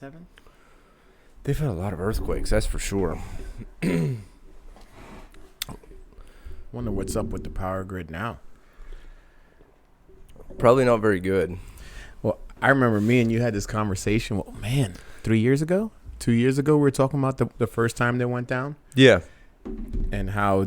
Seven? They've had a lot of earthquakes, that's for sure. Wonder what's up with the power grid now. Probably not very good. Well, I remember me and you had this conversation. Well, man, 3 years ago? 2 years ago, we were talking about the first time they went down Yeah. and how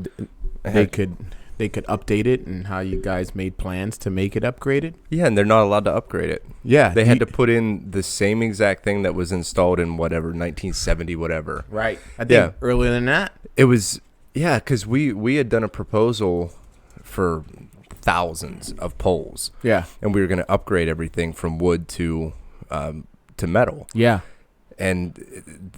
they could update it and how you guys made plans to make it upgraded. Yeah, and they're not allowed to upgrade it. Yeah. They had to put in the same exact thing that was installed in whatever, 1970, whatever. Right. I think earlier than that. It was, yeah, because we had done a proposal for thousands of poles. Yeah. And we were going to upgrade everything from wood to metal. Yeah. And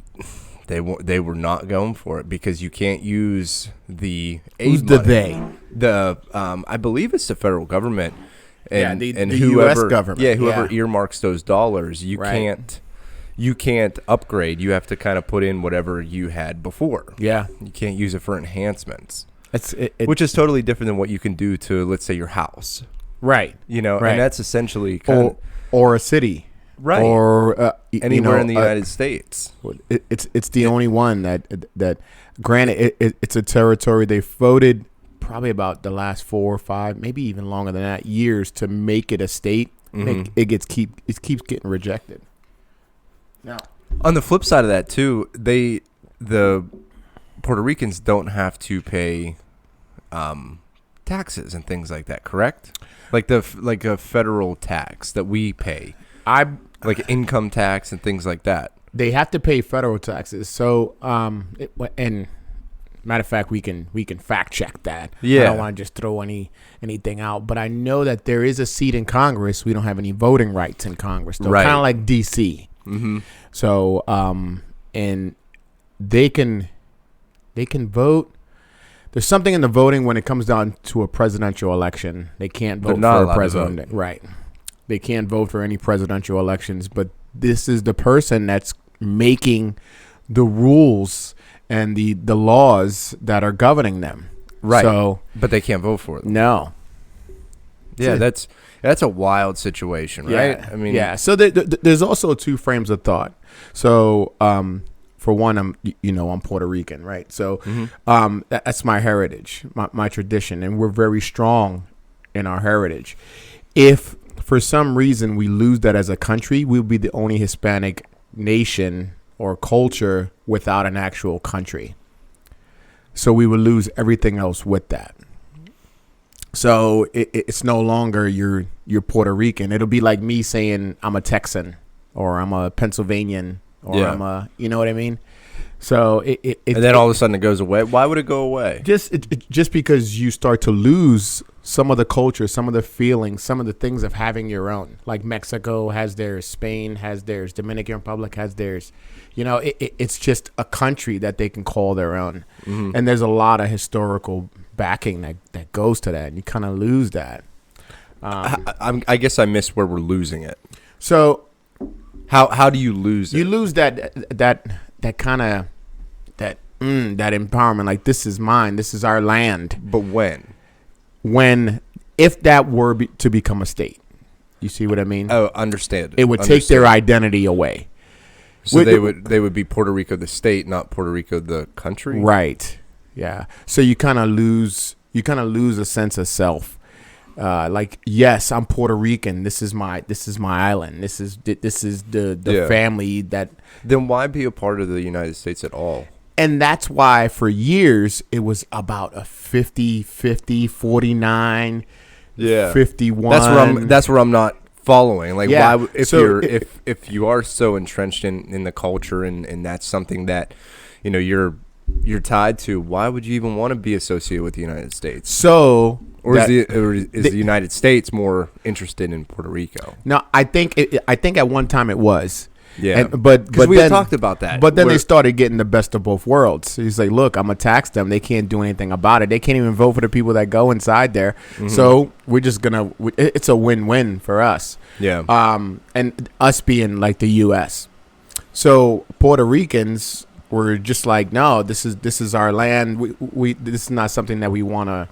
they were not going for it because you can't use the Who's aid the money. they? I believe it's the federal government. And, the whoever, U.S. government. Yeah, whoever earmarks those dollars, you Right. can't upgrade. You have to kind of put in whatever you had before. Yeah. You can't use it for enhancements, It, which is totally different than what you can do to, let's say, your house. right. You know, Right. and that's essentially kind of Or a city. right. Or Anywhere in the United States. It's the only one that granted it's a territory they voted probably about the last 4 or 5, maybe even longer than that, years to make it a state. Mhm. It keeps getting rejected. Now, On the flip side of that too, the Puerto Ricans don't have to pay taxes and things like that, correct? Like a federal tax that we pay, like income tax and things like that. they have to pay federal taxes. So and matter of fact, we can fact check that. Yeah. I don't want to just throw anything out, but I know that there is a seat in Congress. We don't have any voting rights in Congress, though. Right. Kind of like DC. Mm-hmm. So and they can vote. There's something in the voting when it comes down to a presidential election. They can't vote not for allowed a to president. Right. They can't vote for any presidential elections, but this is the person that's making the rules and the laws that are governing them. Right. So But they can't vote for it. no. Yeah, that's a wild situation, right? Yeah. I mean, yeah. So there's also two frames of thought. So for one, I'm Puerto Rican, right? So that's my heritage, my tradition, and we're very strong in our heritage. If for some reason we lose that as a country, we'll be the only Hispanic nation or culture without an actual country. So we will lose everything else with that. So it's no longer you're Puerto Rican. It'll be like me saying I'm a Texan or I'm a Pennsylvanian or Yeah. I'm a, you know what I mean? So and then all of a sudden it goes away. Why would it go away? just because you start to lose some of the culture, some of the feelings, some of the things of having your own. Like Mexico has theirs, Spain has theirs, Dominican Republic has theirs. You know, it's just a country that they can call their own. Mm-hmm. And there's a lot of historical backing that goes to that, and you kind of lose that. I guess I missed where we're losing it. So How do you lose it? you lose that kind of that empowerment. Like, this is mine, this is our land. But when? If that were to become a state, you see what I mean? Oh, understand. It would take their identity away. So With they would be Puerto Rico the state, not Puerto Rico the country. Right. Yeah. So you kind of lose a sense of self. Like, yes, I'm Puerto Rican. This is my island. This is the family that. Then why be a part of the United States at all? And that's why for years it was about a 50-50, 49, 51. That's where I'm not following. Like, Yeah. why if you are so entrenched in the culture and that's something that you're tied to, why would you even want to be associated with the United States? So Is the United States more interested in Puerto Rico? no, I think at one time it was. Yeah, but we then, had talked about that. But then they started getting the best of both worlds. He's like, look, I'm gonna tax them. They can't do anything about it. They can't even vote for the people that go inside there. Mm-hmm. So we're just gonna. It's a win-win for us. Yeah. And us being like the U.S. So Puerto Ricans were just like, no, this is our land. We this is not something that we wanna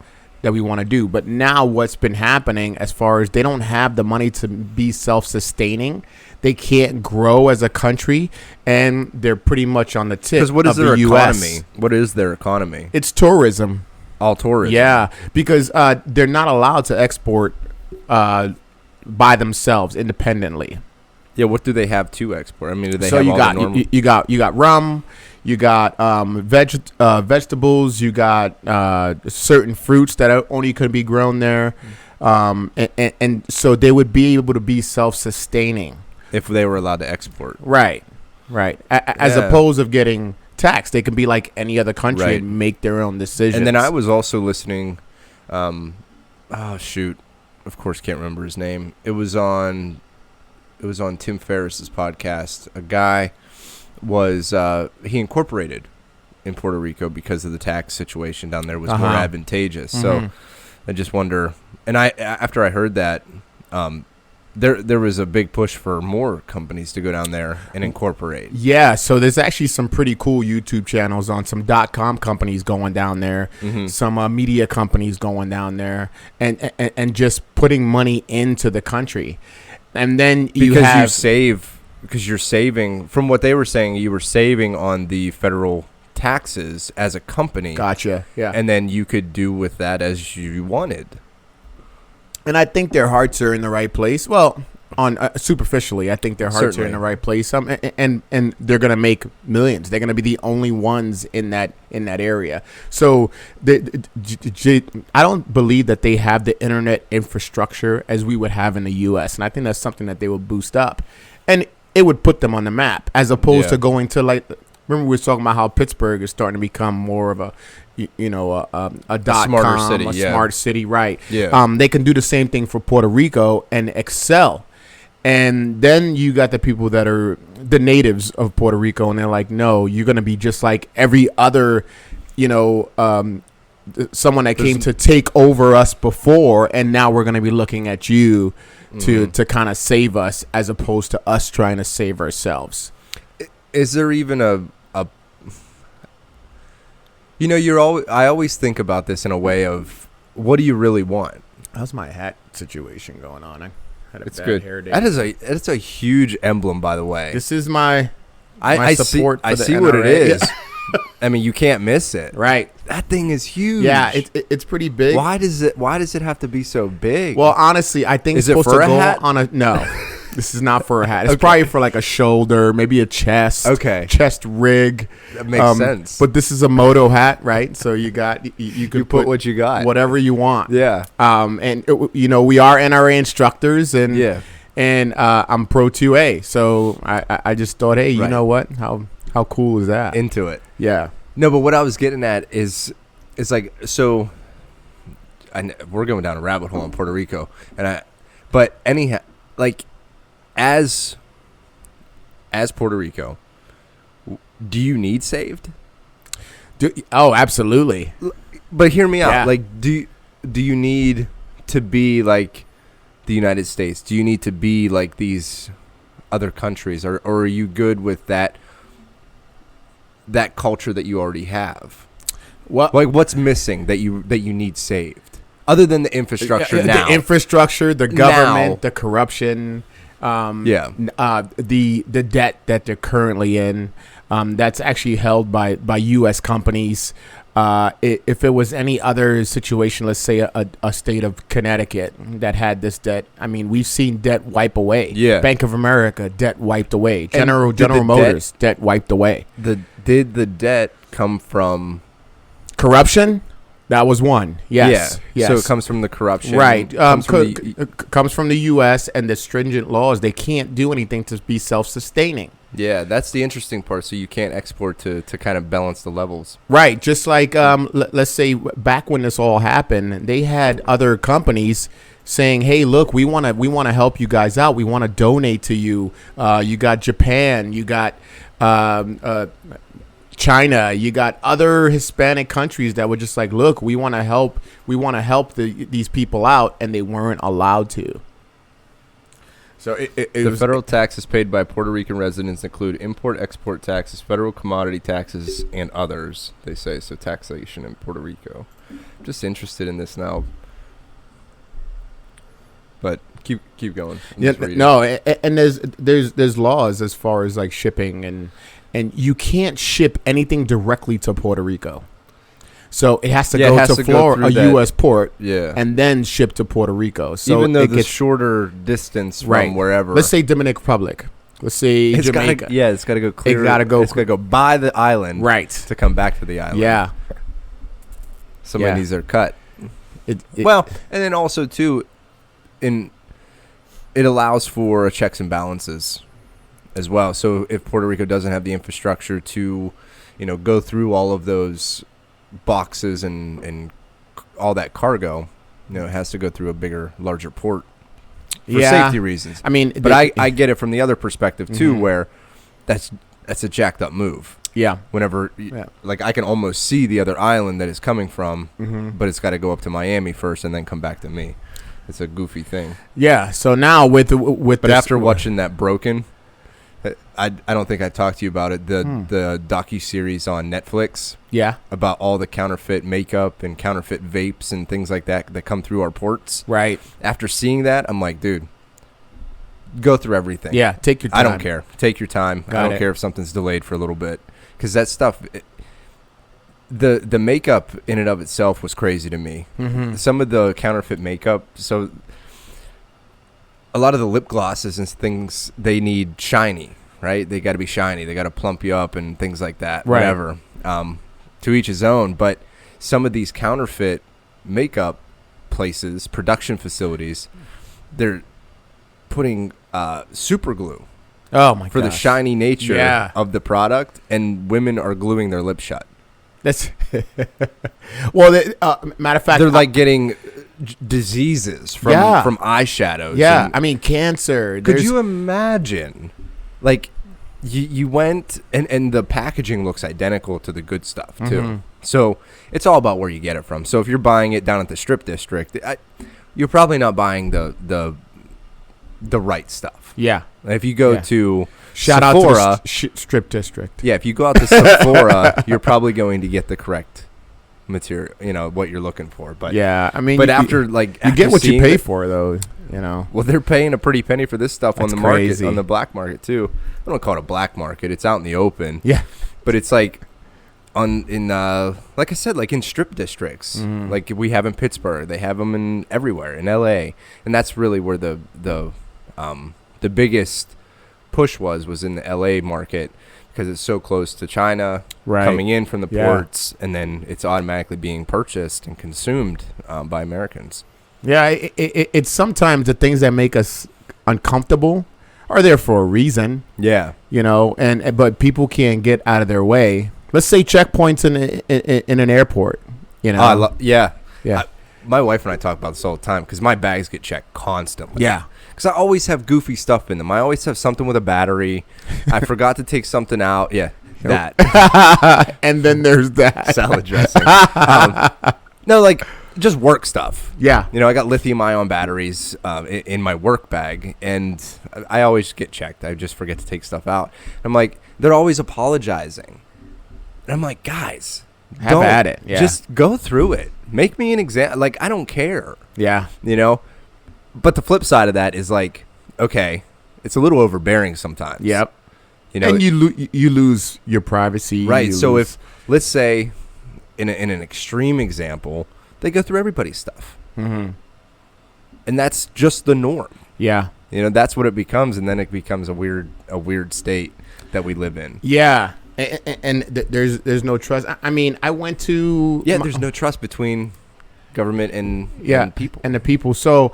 do. But now what's been happening as far as they don't have the money to be self-sustaining, they can't grow as a country, and they're pretty much on the tip. Because what is of their the economy? US. What is their economy? It's tourism. All tourism. Yeah, because they're not allowed to export by themselves independently. Yeah. What do they have to export? I mean, do they So have you all got the normal? you got rum, you got vegetables, you got certain fruits that only could be grown there, and so they would be able to be self-sustaining. If they were allowed to export. Right. As Yeah. opposed of getting taxed, they can be like any other country Right. and make their own decisions. And then I was also listening. Oh shoot! Of course, can't remember his name. It was on Tim Ferriss's podcast. A guy was he incorporated in Puerto Rico because of the tax situation down there was more advantageous. So I just wonder. And after I heard that, there was a big push for more companies to go down there and incorporate. Yeah, so there's actually some pretty cool YouTube channels on some .com companies going down there, some media companies going down there, and just putting money into the country. And then Because you're saving, from what they were saying, you were saving on the federal taxes as a company. Gotcha, yeah. And then you could do with that as you wanted. And I think their hearts are in the right place. Well, on superficially, I think their hearts are in the right place. And they're gonna make millions. They're gonna be the only ones in that area. So I don't believe that they have the internet infrastructure as we would have in the U.S. And I think that's something that they will boost up, and it would put them on the map as opposed to going to like. Remember we were talking about how Pittsburgh is starting to become more of a smarter city, smart city, right? Yeah. They can do the same thing for Puerto Rico and excel. And then you got the people that are the natives of Puerto Rico, and they're like, no, you're going to be just like every other, someone that came to take over us before, and now we're going to be looking at you to kind of save us as opposed to us trying to save ourselves. Is there even I always think about this in a way of, what do you really want? How's my hat situation going on? I had a It's bad good. hair day. That is a huge emblem, by the way. This is my I support see, for the I see what it NRA. is. I mean, you can't miss it. Right. That thing is huge. Yeah, it's pretty big. Why does it have to be so big? Well, honestly, I think Is it's it supposed for to a go hat? on a no. This is not for a hat. It's probably for like a shoulder, maybe a chest. Okay. Chest rig. That makes sense. But this is a moto hat, right? So you got you can You put what you got. whatever you want. Yeah. And we are NRA instructors, and Yeah. and I'm Pro 2A. So I just thought, hey, you Right. know what? How cool is that? Into it. Yeah. No, but what I was getting at is like, so we're going down a rabbit hole in Puerto Rico, but anyhow, like, as Puerto Rico, do you need saved? Oh, absolutely. But hear me out. Yeah. Like, do you need to be like the United States? Do you need to be like these other countries, or are you good with that culture that you already have? What? Like, what's missing that you need saved, other than the infrastructure now? The infrastructure, the government, Now. the corruption. The debt that they're currently in, that's actually held by U.S. companies. If it was any other situation, let's say a state of Connecticut that had this debt, I mean, we've seen debt wipe away. Yeah. Bank of America, debt wiped away. And General did the Motors, debt wiped away. Did the debt come from Corruption? That was one. Yes. Yeah. Yes. So it comes from the corruption. Right. Comes from the, Comes from the U.S. and the stringent laws. They can't do anything to be self-sustaining. yeah, that's the interesting part. So you can't export to kind of balance the levels. Right. Just like, let's say back when this all happened, they had other companies saying, hey, look, we want to help you guys out. We want to donate to you. You got Japan. You got China, you got other Hispanic countries that were just like, look, we want to help these people out, and they weren't allowed to. So The federal taxes paid by Puerto Rican residents include import-export taxes, federal commodity taxes, and others, they say. So taxation in Puerto Rico. I'm just interested in this now. But keep going. And there's laws as far as like shipping and you can't ship anything directly to Puerto Rico. So it has to go to Florida, a U.S. port, and then ship to Puerto Rico. So even though it's shorter distance from wherever. Let's say Dominican Republic. Let's say Jamaica. It's got to go clear. It's got to go by the island, right, to come back to the island. Yeah. So many of these are cut. And then also too, it allows for checks and balances as well. So if Puerto Rico doesn't have the infrastructure to, go through all of those boxes and all that cargo, it has to go through a larger port for safety reasons. I mean, but I get it from the other perspective too, where that's a jacked up move. Yeah. Whenever, like, I can almost see the other island that it's coming from, but it's got to go up to Miami first and then come back to me. It's a goofy thing. Yeah. So now but after watching that Broken, I don't think I talked to you about it. The docuseries on Netflix. Yeah. About all the counterfeit makeup and counterfeit vapes and things like that come through our ports. Right. After seeing that, I'm like, dude, go through everything. Yeah. Take your time. I don't care. Take your time. I don't care if something's delayed for a little bit. Because that stuff, the makeup in and of itself was crazy to me. Some of the counterfeit makeup, so a lot of the lip glosses and things, they need shiny, right? They got to be shiny. They got to plump you up and things like that, whatever. To each his own. But some of these counterfeit makeup places, production facilities, they're putting super glue. Oh my! For the shiny nature of the product, and women are gluing their lips shut. That's matter of fact, they're like getting diseases from eyeshadows. Yeah, I mean cancer. Could you imagine? Like you went and the packaging looks identical to the good stuff too. So it's all about where you get it from. So if you're buying it down at the Strip District, you're probably not buying the right stuff. Yeah. If you go to Shout Sephora, out to the Strip District. Yeah, if you go out to Sephora, you're probably going to get the correct material, what you're looking for. But yeah, I mean, after you get what you pay for, though. Well, they're paying a pretty penny for this stuff on the market, on the black market too. I don't call it a black market; it's out in the open. Yeah, but it's like like I said, like in strip districts, like we have in Pittsburgh, they have them in everywhere in LA, and that's really where the biggest push was in the LA market, because it's so close to China, coming in from the ports, and then it's automatically being purchased and consumed by Americans. Yeah, it's sometimes the things that make us uncomfortable are there for a reason. Yeah, but people can't get out of their way. Let's say checkpoints in an airport. My wife and I talk about this all the time because my bags get checked constantly. Yeah. Because I always have goofy stuff in them. I always have something with a battery. I forgot to take something out. Yeah, that. And then there's that. Salad dressing. No, like just work stuff. Yeah. I got lithium-ion batteries in my work bag, and I always get checked. I just forget to take stuff out. I'm like, they're always apologizing. And I'm like, guys, have at it. Yeah. Just go through it. Make me an example. Like, I don't care. Yeah. But the flip side of that is like, okay, it's a little overbearing sometimes. Yep. And you lose your privacy. Right. So if, let's say, in an extreme example, they go through everybody's stuff. And that's just the norm. Yeah. That's what it becomes, and then it becomes a weird state that we live in. Yeah. And there's no trust. I mean, I went to... Yeah, there's no trust between government and people. And the people. So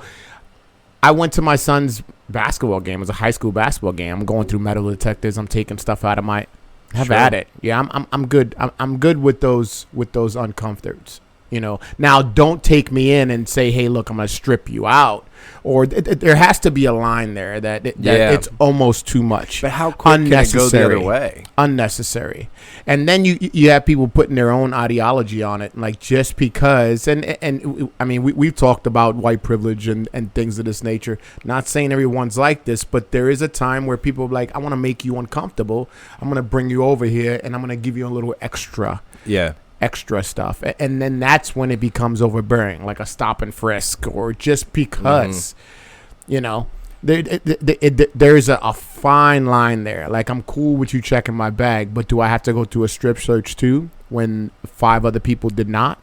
I went to my son's basketball game. It was a high school basketball game. I'm going through metal detectors. I'm taking stuff out of my... Have at it. Yeah, I'm good. I'm good with those uncomforts. Now don't take me in and say, hey, look, I'm going to strip you out. Or there has to be a line there that it's almost too much. But how quick can it go the other way? Unnecessary. And then you have people putting their own ideology on it, like just because. And I mean, we've talked about white privilege and things of this nature. Not saying everyone's like this, but there is a time where people are like, I want to make you uncomfortable. I'm going to bring you over here, and I'm going to give you a little extra. Yeah. Extra stuff, and then that's when it becomes overbearing, like a stop and frisk, or just because. You know, there's a fine line there. Like, I'm cool with you checking my bag, but do I have to go to a strip search too when 5 other people did not?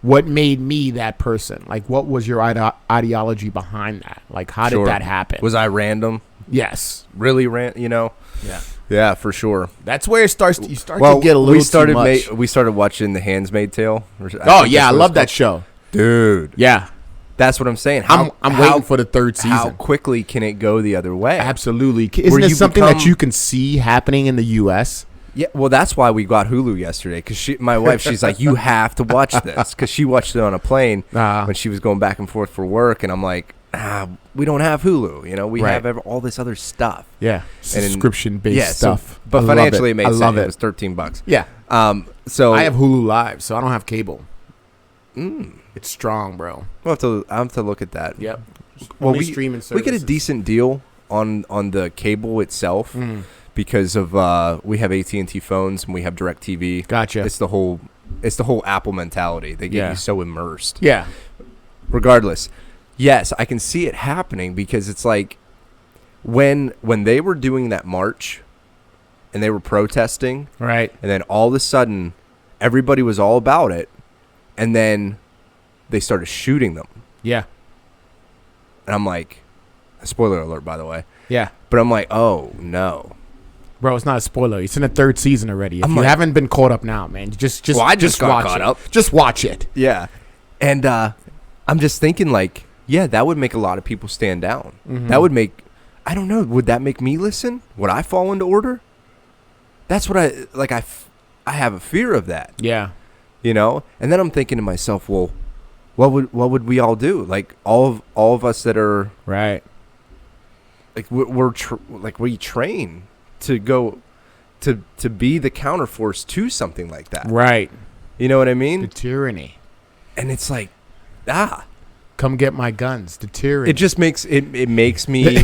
What made me that person? Like, what was your ideology behind that? Like, how did that happen? Was I random? Yes. Really random, you know? Yeah. Yeah, for sure. That's where it starts. You start to get a little too much. We started watching The Handmaid's Tale. Oh, yeah. I love that show. Dude. Yeah. That's what I'm saying. I'm waiting for the 3rd season. How quickly can it go the other way? Absolutely. Isn't it something that you can see happening in the U.S.? Yeah, well, that's why we got Hulu yesterday. Because my wife, she's like, you have to watch this. Because she watched it on a plane when she was going back and forth for work. And I'm like, we don't have Hulu. You know, we have all this other stuff. Yeah, subscription-based stuff. But financially, it made sense. It was $13. Yeah. So I have Hulu Live, so I don't have cable. It's strong, bro. I'll have to look at that. Yep. Well, streaming services. We get a decent deal on the cable itself because of we have AT&T phones and we have DirecTV. Gotcha. It's the whole Apple mentality. They get you so immersed. Yeah. Regardless, yes, I can see it happening because it's like when they were doing that march and they were protesting, right? And then all of a sudden, everybody was all about it, and then they started shooting them. Yeah. And I'm like, spoiler alert, by the way. Yeah. But I'm like, oh, no. Bro, it's not a spoiler. It's in the 3rd season already. If you haven't been caught up now, man, just I just got watch caught it. up. Just watch it. Yeah. And I'm just thinking, like, yeah, that would make a lot of people stand down. That would make, I don't know, would that make me listen? Would I fall into order? That's what I have a fear of that. Yeah. You know? And then I'm thinking to myself, well, what would we all do? Like all of us that are right. Like we train to go to be the counterforce to something like that. Right. You know what I mean? The tyranny. And it's like, come get my guns. The tyranny. It just makes it makes me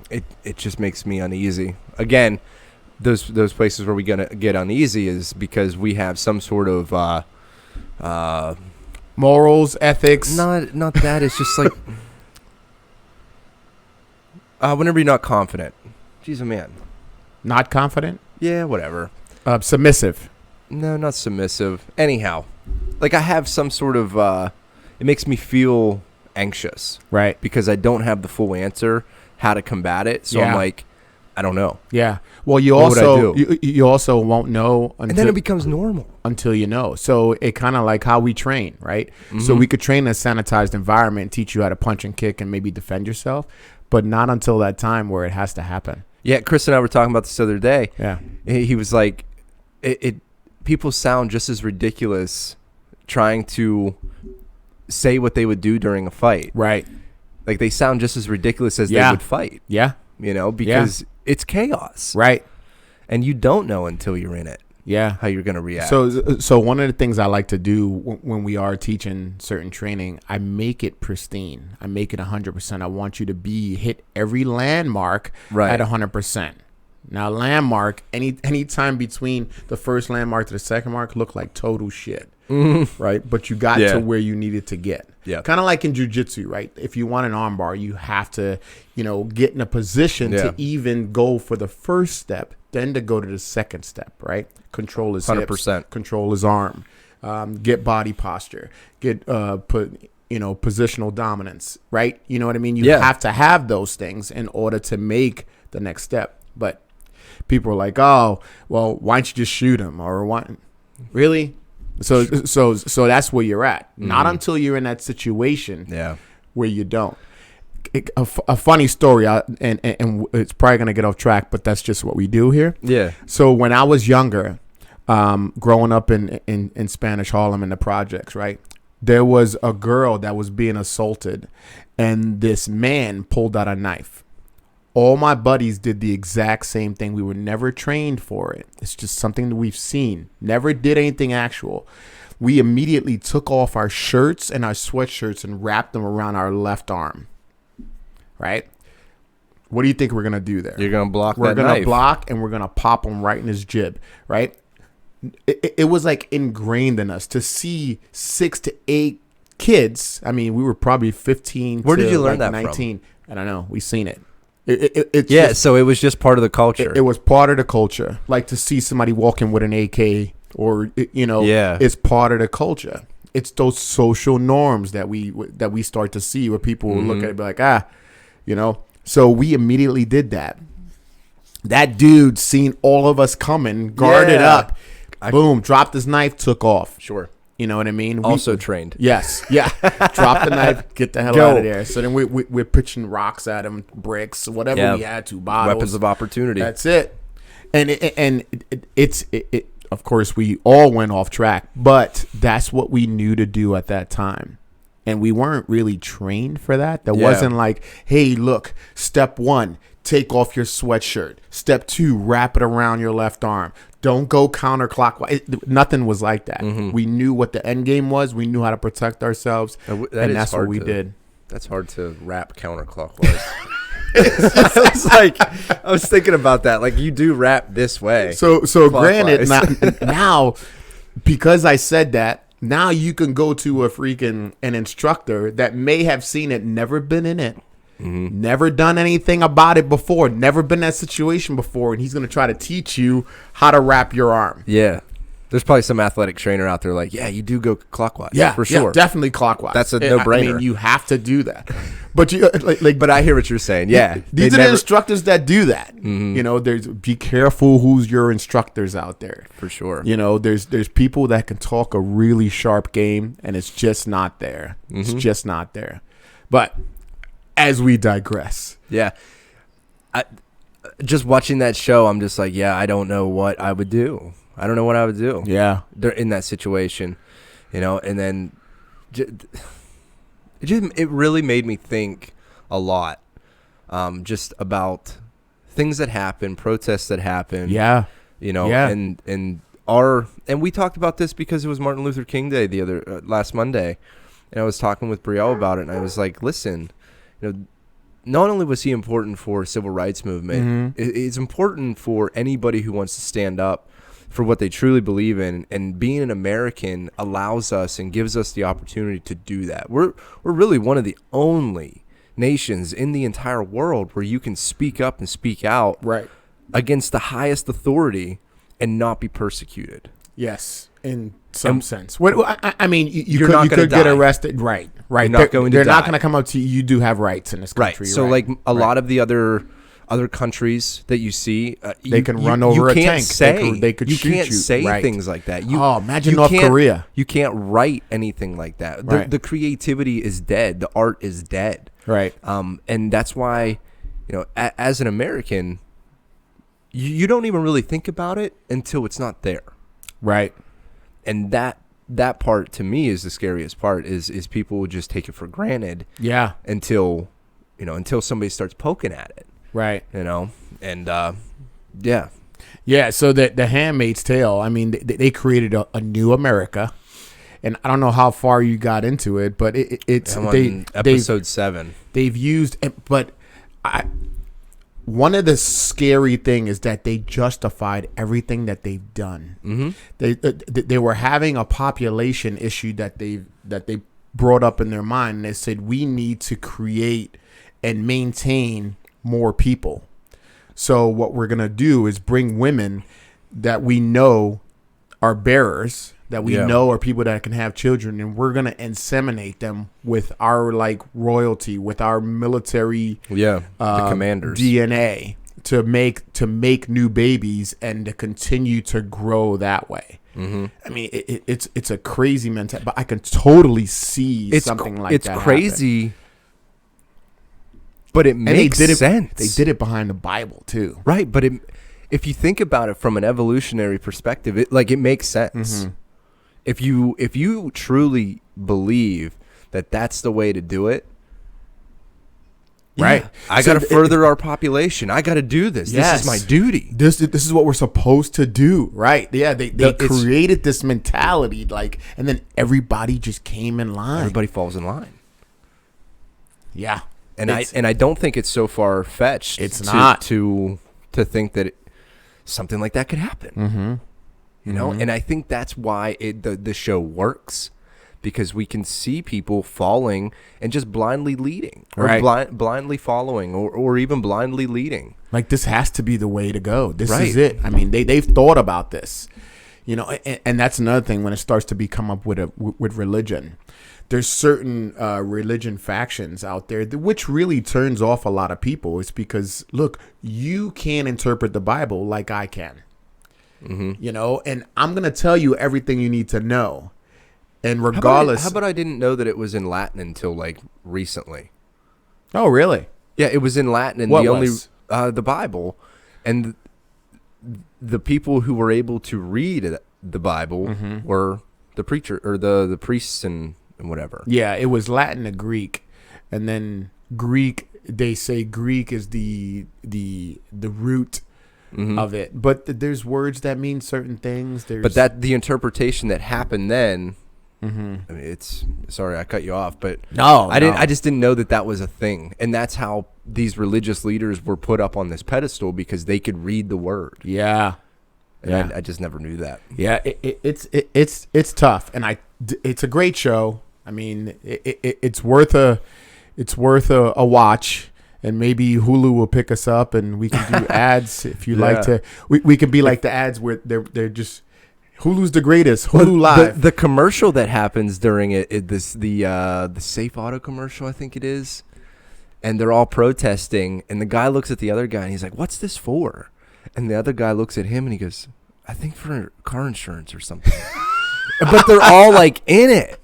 it just makes me uneasy. Again, those places where we gonna get uneasy is because we have some sort of morals, ethics. Not that. It's just like whenever you're not confident. Jeez, man. Not confident? Yeah, whatever. Submissive. No, not submissive. Anyhow, like I have some sort of it makes me feel anxious. Right. Because I don't have the full answer how to combat it. So I'm like, I don't know. Yeah. Well, you also won't know until, and then it becomes normal until you know. So it kind of like how we train, right? So we could train in a sanitized environment, teach you how to punch and kick and maybe defend yourself, but not until that time where it has to happen. Yeah, Chris and I were talking about this the other day. Yeah. He was like, people sound just as ridiculous trying to say what they would do during a fight. Right. Like they sound just as ridiculous as they would fight. Yeah. You know, because it's chaos. Right. And you don't know until you're in it. Yeah. How you're going to react. So one of the things I like to do when we are teaching certain training, I make it pristine. I make it 100%. I want you to hit every landmark at 100%. Now, landmark, any time between the first landmark to the second mark look like total shit, right? But you got to where you needed to get. Yeah. Kind of like in jiu-jitsu, right? If you want an armbar, you have to, get in a position to even go for the first step, then to go to the second step, right? Control his 100%. Hips, control his arm, get body posture, get positional dominance, right? You know what I mean? You have to have those things in order to make the next step. But people are like, oh, well, why don't you just shoot him? Or why? Really? So that's where you're at. Not until you're in that situation where you don't. A funny story, and it's probably going to get off track, but that's just what we do here. Yeah. So when I was younger, growing up in Spanish Harlem in the projects, right, there was a girl that was being assaulted, and this man pulled out a knife. All my buddies did the exact same thing. We were never trained for it. It's just something that we've seen. Never did anything actual. We immediately took off our shirts and our sweatshirts and wrapped them around our left arm. Right? What do you think we're going to do there? You're going to block that knife. We're going to block, and we're going to pop him right in his jib. Right? It was like ingrained in us to see 6 to 8 kids. I mean, we were probably 15. Where to did you learn like that 19. I don't know. We seen it. So it was just part of the culture. It was part of the culture. Like to see somebody walking with an AK, or it's part of the culture. It's those social norms that we start to see, where people will look at it and be like, So we immediately did that. That dude seen all of us coming, guarded up, boom, dropped his knife, took off. Sure. You know what I mean? Also trained. Yes. Yeah. Drop the knife, get the hell out of there. So then we're pitching rocks at him, bricks, whatever we had to, bottles. Weapons of opportunity. That's it. And it's of course, we all went off track, but that's what we knew to do at that time. And we weren't really trained for that. There wasn't like, hey, look, step 1, take off your sweatshirt. Step 2, wrap it around your left arm. Don't go counterclockwise. Nothing was like that. We knew what the end game was. We knew how to protect ourselves. And that's what we did. That's hard to wrap counterclockwise. I was thinking about that. Like, you do wrap this way. So granted, now, because I said that, now you can go to an instructor that may have seen it, never been in it, never done anything about it before, never been in that situation before, and he's going to try to teach you how to wrap your arm. Yeah. There's probably some athletic trainer out there like, you do go clockwise. Yeah, for sure. Yeah, definitely clockwise. That's a no-brainer. I mean, you have to do that. But but I hear what you're saying. Yeah, these are the instructors that do that. There's be careful who's your instructors out there. For sure. There's people that can talk a really sharp game, and it's just not there. It's just not there. But as we digress, just watching that show, I'm just like, I don't know what I would do. Yeah, in that situation, and then it really made me think a lot, just about things that happen, protests that happen. Yeah, and we talked about this because it was Martin Luther King Day last Monday, and I was talking with Brielle about it, and I was like, listen, not only was he important for civil rights movement, it's important for anybody who wants to stand up for what they truly believe in, and being an American allows us and gives us the opportunity to do that. We're really one of the only nations in the entire world where you can speak up and speak out against the highest authority and not be persecuted. Yes, in some sense. I mean, you could get arrested. Right. You're not going to die. They're not going to come up to you. You do have rights in this country. Right. So like a lot of the other countries that you see, they can run over a tank. They could shoot you. You can't say things like that. Imagine North Korea. You can't write anything like that. The creativity is dead. The art is dead. Right. And that's why, as an American, you don't even really think about it until it's not there. Right. And that part to me is the scariest part. Is people will just take it for granted. Yeah. Until somebody starts poking at it. Right. And Yeah, so the Handmaid's Tale, I mean, they created a new America. And I don't know how far you got into it, but it's episode 7. They've used, but one of the scary thing is that they justified everything that they've done. They were having a population issue that they brought up in their mind. And they said, we need to create and maintain more people. So what we're going to do is bring women that we know are bearers, that we know are people that can have children, and we're going to inseminate them with our royalty, with our military the commanders DNA to make new babies and to continue to grow that way. I mean, it's a crazy mentality, but I can totally see something like that. It's crazy. Happen. But it makes sense. They did it behind the Bible too, right? But if you think about it from an evolutionary perspective, it makes sense. If you truly believe that that's the way to do it, right? I got to further our population. I got to do this. Yes. This is my duty. This is what we're supposed to do, right? Yeah, they created this mentality, and then everybody just came in line. Everybody falls in line. Yeah. And I don't think it's so far fetched. It's not to think that something like that could happen. And I think that's why the show works, because we can see people falling and just blindly leading, or Right. blindly following, or even blindly leading. Like, this has to be the way to go. This Right. is it. I mean, they've thought about this, and that's another thing when it starts to become up with religion. There's certain religion factions out there which really turns off a lot of people. It's because, look, you can't interpret the Bible like I can, and I'm going to tell you everything you need to know. And regardless. How about I didn't know that it was in Latin until like recently? Oh, really? Yeah, it was in Latin, and What the was? the Bible, and the people who were able to read the Bible were the preacher or the priests and whatever. Yeah, it was Latin to Greek, and then Greek. They say Greek is the root of it, but there's words that mean certain things. But that the interpretation that happened then. I mean, it's sorry I cut you off, but I just didn't know that was a thing, and that's how these religious leaders were put up on this pedestal, because they could read the word. Yeah, and I just never knew that. Yeah, it's tough, and it's a great show. I mean, it's worth a watch, and maybe Hulu will pick us up, and we can do ads if you like to. We can be like the ads where they're just. Hulu's the greatest. Hulu Live. The commercial that happens during the Safe Auto commercial, I think it is, and they're all protesting, and the guy looks at the other guy and he's like, "What's this for?" And the other guy looks at him and he goes, "I think for car insurance or something." But they're all like in it,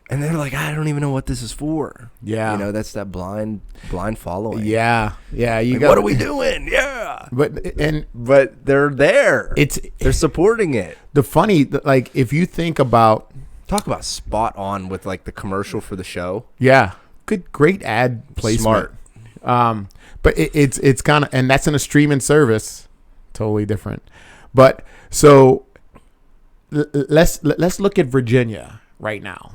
and they're like, "I don't even know what this is for." Yeah, that's that blind following. Yeah. Like, what are we doing? Yeah, but they're there. They're supporting it. The funny, like, if you think about, talk about spot on with like the commercial for the show. Yeah, great ad placement. Smart. But it's kind of, and that's in a streaming service, totally different. But so let's look at Virginia right now.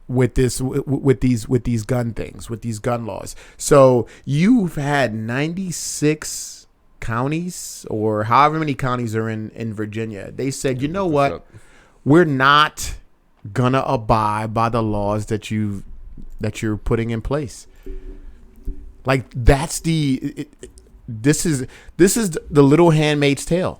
With these gun things, with these gun laws. So you've had 96 counties, or however many counties are in Virginia. They said, you know what? We're not gonna abide by the laws that you're putting in place. Like, that's this is the Little Handmaid's Tale.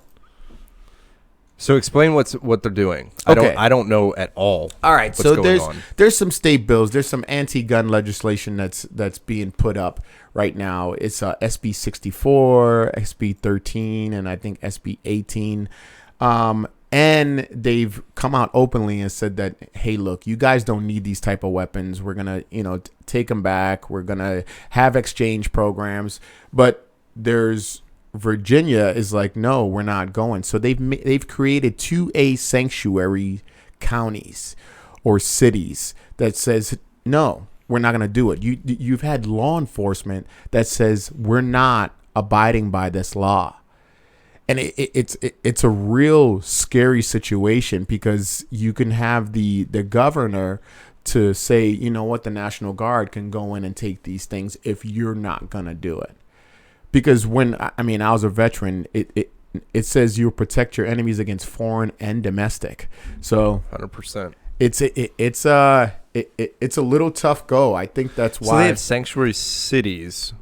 So explain what they're doing. Okay. I don't know at all. All right, what's so going on. there's some state bills. There's some anti-gun legislation that's being put up right now. It's SB 64, SB 13, and I think SB 18. And they've come out openly and said that, hey, look, you guys don't need these type of weapons. We're gonna, take them back. We're gonna have exchange programs, but Virginia is like, no, we're not going. So they've created 2A sanctuary counties or cities that says, no, we're not going to do it. You've had law enforcement that says we're not abiding by this law. And it's a real scary situation, because you can have the governor to say, you know what, the National Guard can go in and take these things if you're not going to do it. Because when I was a veteran, it says you protect your enemies against foreign and domestic. So 100%. It's a little tough go. I think that's why. So they have sanctuary cities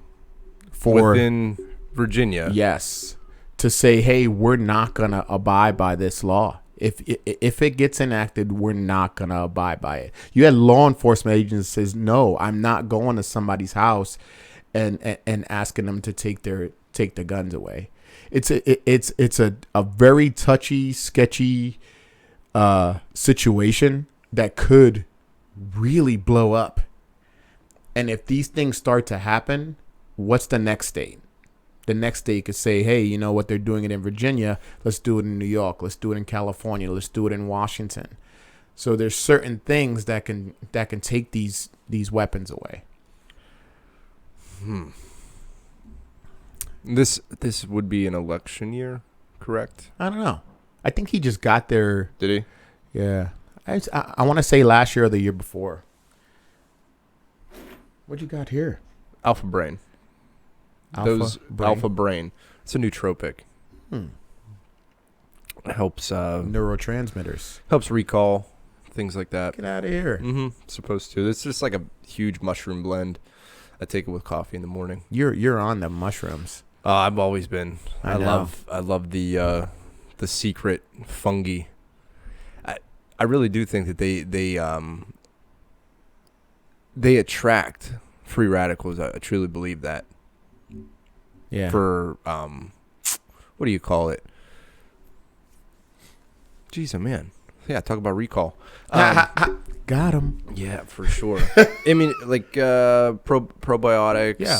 within Virginia. Yes, to say, hey, we're not gonna abide by this law. If it gets enacted, we're not gonna abide by it. You had law enforcement agents says, no, I'm not going to somebody's house and asking them to take the guns away. It's a very touchy, sketchy situation that could really blow up. And if these things start to happen, what's the next state? The next state could say, hey, you know what, they're doing it in Virginia. Let's do it in New York. Let's do it in California. Let's do it in Washington. So there's certain things that can take these weapons away. This would be an election year, correct? I don't know. I think he just got there. Did he? Yeah. I want to say last year or the year before. What you got here? Alpha Brain. Alpha Brain. It's a nootropic. It helps neurotransmitters. Helps recall things like that. Get out of here. Supposed to. It's just like a huge mushroom blend. I take it with coffee in the morning. You're on the mushrooms. I've always been. I know. I love the secret fungi. I really do think that they attract free radicals. I truly believe that. Yeah. For what do you call it? Jeez, oh man. Yeah, talk about recall. Got him. Yeah, for sure. I mean, like probiotics. Yeah.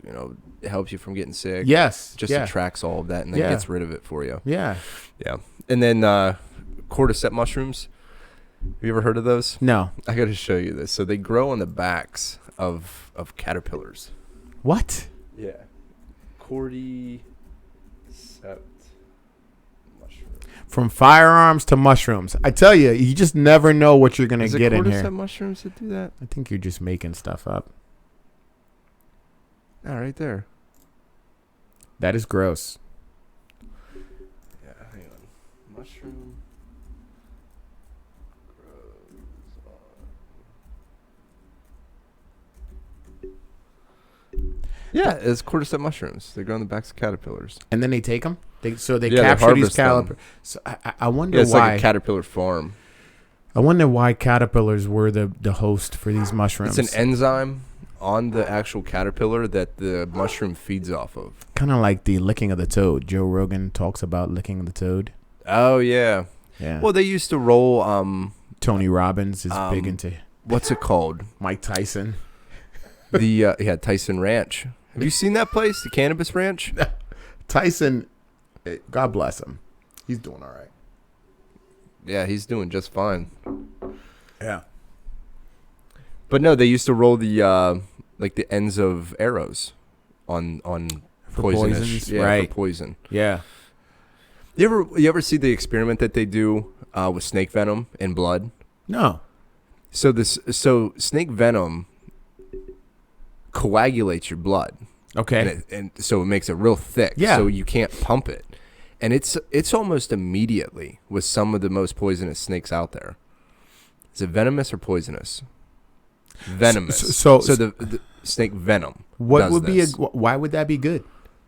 You know, it helps you from getting sick. Yes. Just attracts all of that and then gets rid of it for you. Yeah. Yeah. And then cordyceps mushrooms. Have you ever heard of those? No. I got to show you this. So they grow on the backs of caterpillars. What? Yeah. Cordyceps mushroom. From firearms to mushrooms. I tell you, you just never know what you're going to get in here. Cordyceps mushrooms that do that? I think you're just making stuff up. Oh, right there. That is gross. Yeah, hang on. Mushroom grows on. Yeah, it's cordyceps mushrooms. They grow on the backs of caterpillars. And then they take them? They they capture these harvest them. caterpillars. So I wonder It's why. like a caterpillar farm. I wonder why caterpillars were the host for these mushrooms. It's an enzyme on the actual caterpillar that the mushroom feeds off of. Kind of like the licking of the toad. Joe Rogan talks about licking the toad. Oh, yeah. Yeah. Well, they used to roll... Tony Robbins is big into... What's it called? Mike Tyson. Tyson Ranch. Have you seen that place, the Cannabis Ranch? Tyson, God bless him. He's doing all right. Yeah, he's doing just fine. Yeah. But no, they used to roll the the ends of arrows on For poisonous, poisons, yeah, right. for poison. Yeah. You ever see the experiment that they do with snake venom in blood? No. So snake venom coagulates your blood. Okay. And so it makes it real thick. Yeah. So you can't pump it. And it's almost immediately with some of the most poisonous snakes out there. Is it venomous or poisonous? Venomous. So the snake venom. What would be why would that be good?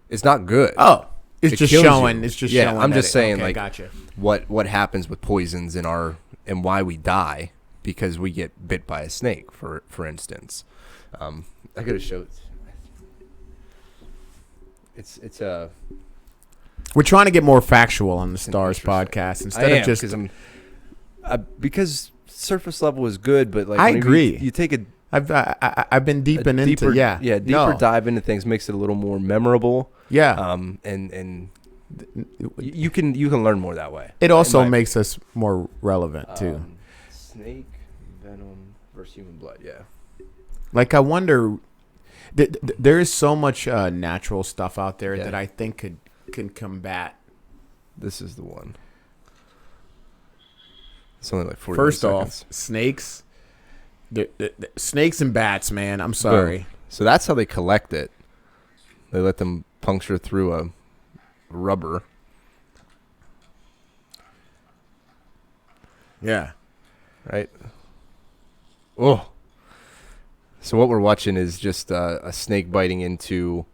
It's not good. Oh, it's just kills showing. you. It's just yeah, showing. I'm just saying, okay, like, gotcha. what happens with poisons and why we die because we get bit by a snake, for instance. I gotta show it. It's a. We're trying to get more factual on the Stars podcast instead of just. Because surface level is good, but like I agree. You take a. I've been deeper deeper no. dive into things makes it a little more memorable. Yeah. And you can learn more that way. It also makes us more relevant too. Snake venom versus human blood. Yeah. Like I wonder, there is so much natural stuff out there that I think can combat. This is the one. It's only like 40 First seconds. off, snakes. The snakes and bats, man. I'm sorry. Boom. So that's how they collect it. They let them puncture through a rubber. Yeah. Right? Oh. So what we're watching is just a snake biting into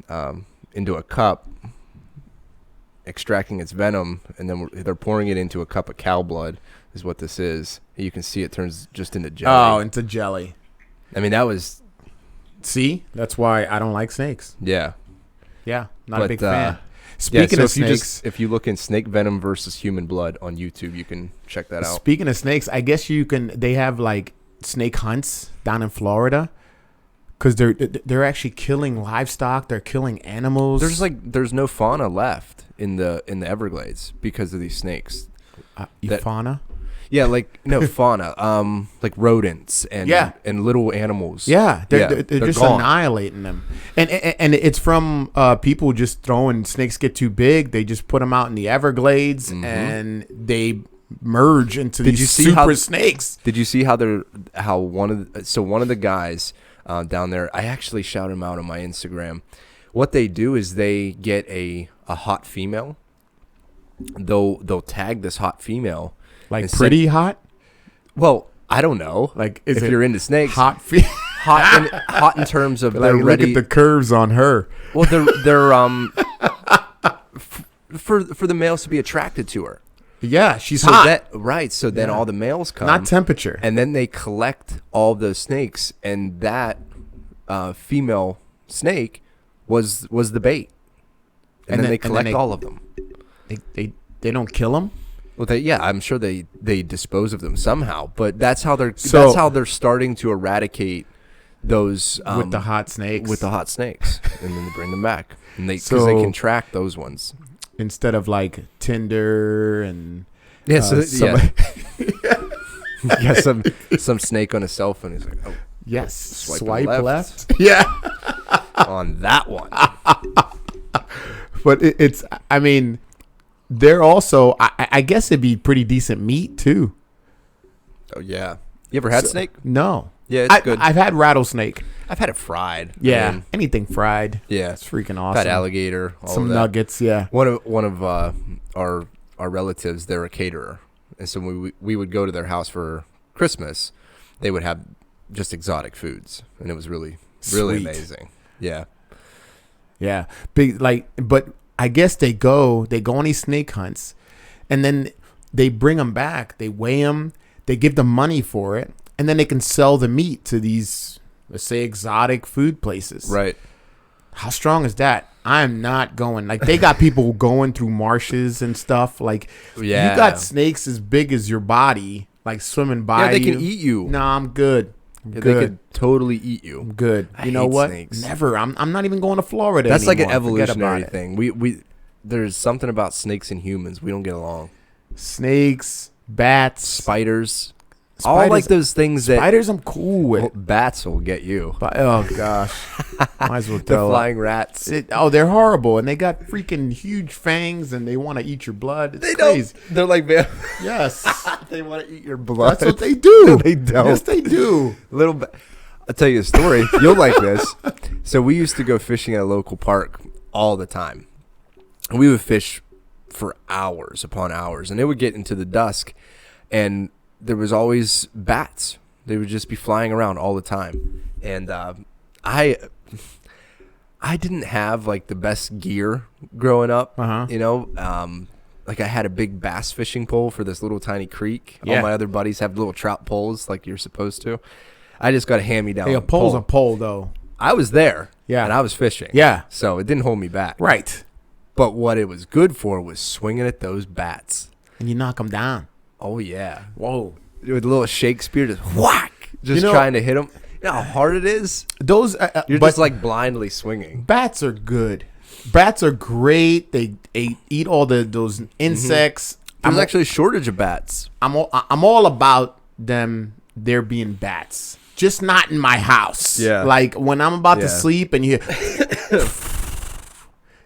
a cup, extracting its venom, and then they're pouring it into a cup of cow blood is what this is. You can see it turns just into jelly. Oh, into jelly. I mean, that was... See? That's why I don't like snakes. Yeah. Yeah, not a big fan. Speaking Speaking of if snakes... if you look in snake venom versus human blood on YouTube, you can check that out. Speaking of snakes, I guess they have like snake hunts down in Florida because they're actually killing livestock. They're killing animals. There's no fauna left in the Everglades because of these snakes. Fauna? Yeah, fauna. Like rodents and little animals. Yeah, they're just gone. annihilating them, and it's from people just throwing snakes get too big. They just put them out in the Everglades and they merge into these super snakes. Did you see how one of the guys down there? I actually shout him out on my Instagram. What they do is they get a hot female. They'll tag this hot female. Like pretty hot? Well, I don't know. Like, is if it you're into snakes, hot? hot in terms of Like, they're look ready. at the curves on her. Well, they're for the males to be attracted to her. Yeah, she's So hot. So then all the males come, Not temperature. and then they collect all those snakes, and that female snake was the bait, and then they collect all of them. They don't kill them. Well, I'm sure they dispose of them somehow, but that's how they're starting to eradicate those With the hot snakes. and then they bring them back, and because they can track those ones instead of like Tinder and some snake on a cell phone. He's like, oh, yes, swipe left. Yeah, on that one. but it's. I mean, they're also. I guess it'd be pretty decent meat too. Oh yeah, you ever had snake? No. Yeah, it's good. I've had rattlesnake. I've had it fried. Yeah, I mean, anything fried. yeah, It's freaking I've awesome. had alligator. Some nuggets. Yeah. One of our relatives, they're a caterer, and so when we would go to their house for Christmas, they would have just exotic foods, and it was really Sweet. amazing. Yeah, Yeah. Big but I guess they go on these snake hunts, and then they bring them back. They weigh them. They give them money for it, and then they can sell the meat to these, let's say, exotic food places. right. How strong is that? I'm not going. Like, they got people going through marshes and stuff. Like, Yeah. you got snakes as big as your body, like swimming by Yeah, they you. can eat you. No, I'm good. I'm Yeah, good. they could totally eat you. I'm good. I You know hate what? snakes. Never. I'm not even going to Florida That's like an anymore. Forget evolutionary about it. thing. We there's something about snakes and humans. We don't get along. Snakes, bats, Spiders. All like those things that spiders I'm cool with. well, bats will get you. But, oh gosh, might as well The throw up. flying rats. They're horrible, and they got freaking huge fangs, and they want to eat your blood. It's They crazy. don't. They're like Yes, they want to eat your blood. that's what they do. No, they don't. Yes, they do. Little bit. I'll tell you a story. You'll like this. So we used to go fishing at a local park all the time. We would fish for hours upon hours, and it would get into the dusk, and there was always bats. They would just be flying around all the time, and I didn't have like the best gear growing up. Uh-huh. You know, like I had a big bass fishing pole for this little tiny creek. Yeah. All my other buddies have little trout poles like you're supposed to. I just got a hand-me-down Hey, a pole's a pole, though. I was there. Yeah. And I was fishing. Yeah. So it didn't hold me back. Right. But what it was good for was swinging at those bats. And you knock them down. Oh, yeah. Whoa. With a little Shakespeare, just whack. Just You know- trying to hit them. You know how hard it is? Those You're but just like blindly swinging. bats are good. Bats are great. They eat all those insects. There's actually a shortage of bats. I'm all about them. There being bats, just not in my house. Yeah. Like when I'm about to Yeah. sleep and you hear,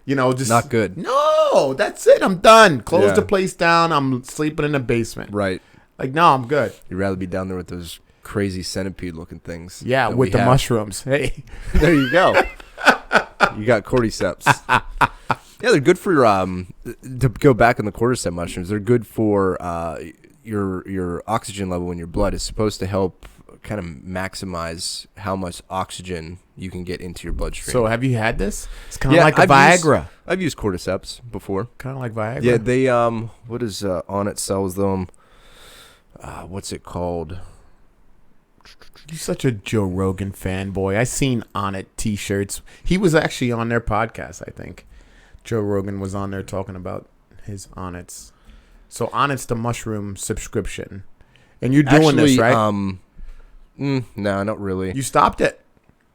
just Not good. No, that's it. I'm done. Close Yeah. the place down. I'm sleeping in the basement. Right. Like, no, I'm good. You'd rather be down there with those crazy centipede-looking things. Yeah, that with we the have. mushrooms. Hey, There you go. You got cordyceps. Yeah, they're good for to go back on the cordyceps mushrooms. They're good for your oxygen level in your blood. Is supposed to help kind of maximize how much oxygen you can get into your bloodstream. so have you had this? It's kind of like a Viagra. I've used cordyceps before. Kind of like Viagra. Yeah, they what is Onnit sells them? What's it called? You're such a Joe Rogan fanboy. I seen Onnit t-shirts. He was actually on their podcast, I think. Joe Rogan was on there talking about his Onnits. So Onnit's the mushroom subscription. And you're doing this, right? No, not really. You stopped it?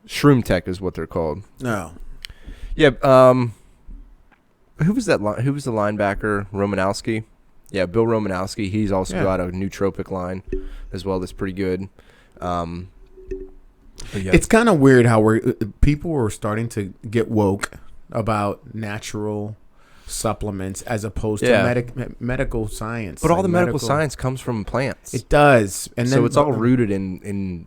Shroom Tech is what they're called. No. Yeah. Who was that? Who was the linebacker? Romanowski. Yeah, Bill Romanowski. He's also got a nootropic line as well. That's pretty good. But yeah. It's kind of weird how people are starting to get woke about natural supplements as opposed to medical science. But all the medical science comes from plants. It does. And so then, it's all rooted in